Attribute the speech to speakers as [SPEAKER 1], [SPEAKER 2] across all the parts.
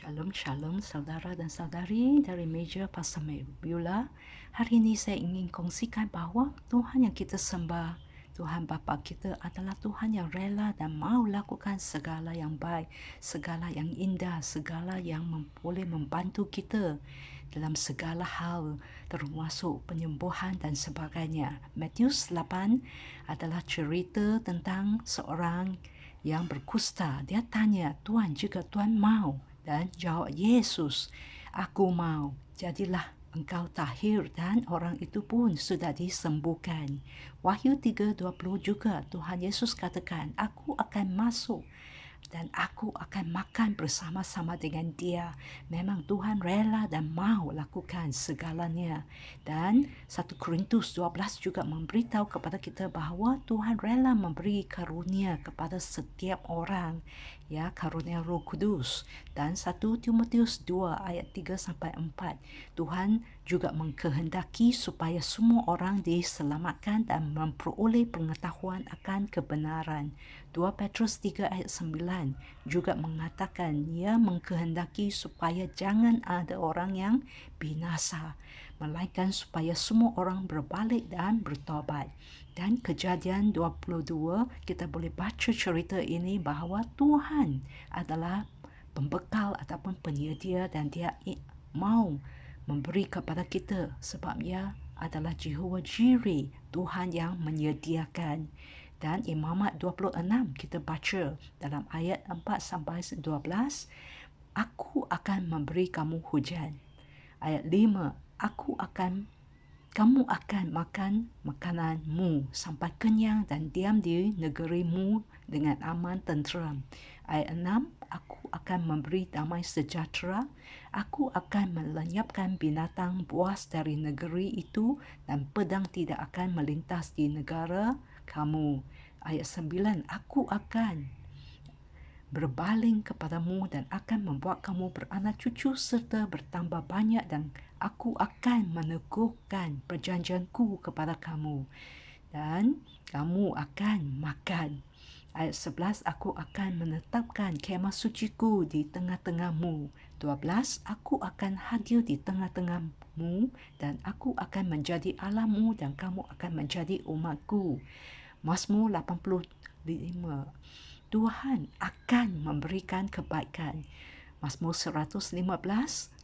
[SPEAKER 1] Shalom, shalom saudara dan saudari dari meja Pastor Beulah. Hari ini saya ingin kongsikan bahawa Tuhan yang kita sembah, Tuhan Bapa kita adalah Tuhan yang rela dan mau lakukan segala yang baik, segala yang indah, segala yang boleh membantu kita dalam segala hal, termasuk penyembuhan dan sebagainya. Matius 8 adalah cerita tentang seorang yang berkusta. Dia tanya, Tuhan, jika Tuhan mau, dan jawab Yesus, aku mau, jadilah engkau tahir, dan orang itu pun sudah disembuhkan. Wahyu 3:20 juga Tuhan Yesus katakan, aku akan masuk dan aku akan makan bersama-sama dengan dia. Memang Tuhan rela dan mau lakukan segalanya. Dan 1 Korintus 12 juga memberitahu kepada kita bahawa Tuhan rela memberi karunia kepada setiap orang, ya, karunia Roh Kudus. Dan 1 Timotius 2 ayat 3-4, Tuhan juga mengkehendaki supaya semua orang diselamatkan dan memperoleh pengetahuan akan kebenaran. 2 Petrus 3 ayat 9 juga mengatakan ia mengkehendaki supaya jangan ada orang yang binasa, melainkan supaya semua orang berbalik dan bertobat. Dan Kejadian 22 kita boleh baca cerita ini bahawa Tuhan adalah pembekal ataupun penyedia dan dia mau memberi kepada kita sebab ia adalah Jehovah Jireh, Tuhan yang menyediakan. Dan Imamat 26 kita baca dalam ayat 4-12, aku akan memberi kamu hujan. Ayat 5, kamu akan makan makananmu sampai kenyang dan diam di negerimu dengan aman tenteram. Ayat 6, aku akan memberi damai sejahtera. Aku akan melenyapkan binatang buas dari negeri itu dan pedang tidak akan melintas di negara kamu. Ayat 9, aku akan berbaling kepadamu dan akan membuat kamu beranak cucu serta bertambah banyak, dan aku akan meneguhkan perjanjianku kepada kamu dan kamu akan makan. Ayat 11, aku akan menetapkan kemah suciku di tengah-tengahmu. 12, aku akan hadir di tengah-tengahmu dan aku akan menjadi Allahmu dan kamu akan menjadi umatku. Mazmur 85, Tuhan akan memberikan kebaikan. Mazmur 115,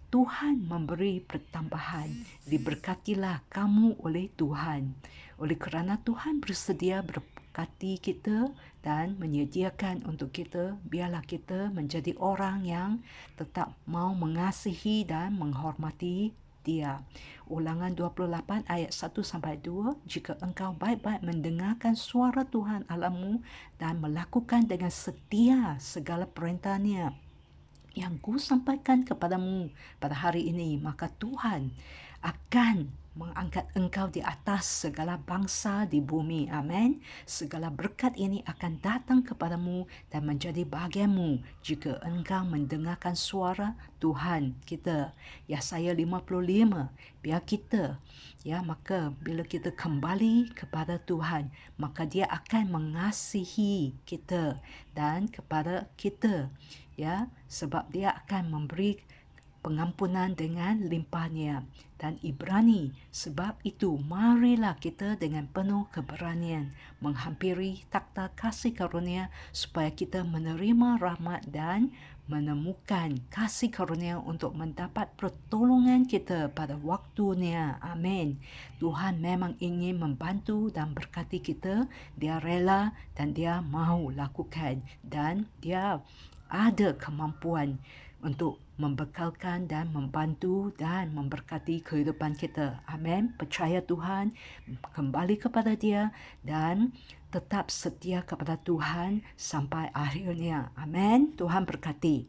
[SPEAKER 1] Tuhan memberi pertambahan. Diberkatilah kamu oleh Tuhan. Oleh kerana Tuhan bersedia berkati kita dan menyediakan untuk kita, biarlah kita menjadi orang yang tetap mau mengasihi dan menghormati dia. Ulangan 28 ayat 1-2, jika engkau baik-baik mendengarkan suara Tuhan Allahmu dan melakukan dengan setia segala perintahnya yang ku sampaikan kepadamu pada hari ini, maka Tuhan akan mengangkat engkau di atas segala bangsa di bumi. Amin. Segala berkat ini akan datang kepadamu dan menjadi bahagiamu jika engkau mendengarkan suara Tuhan kita. Yesaya 55, biar kita, ya, maka bila kita kembali kepada Tuhan, maka dia akan mengasihi kita dan kepada kita, ya, sebab dia akan memberi pengampunan dengan limpahnya. Dan Ibrani, sebab itu marilah kita dengan penuh keberanian menghampiri takhta kasih karunia supaya kita menerima rahmat dan menemukan kasih karunia untuk mendapat pertolongan kita pada waktunya. Amin. Tuhan memang ingin membantu dan berkati kita. Dia rela dan dia mahu lakukan, dan dia ada kemampuan untuk membekalkan dan membantu dan memberkati kehidupan kita. Amin. Percaya Tuhan, kembali kepada dia dan tetap setia kepada Tuhan sampai akhirnya. Amin. Tuhan berkati.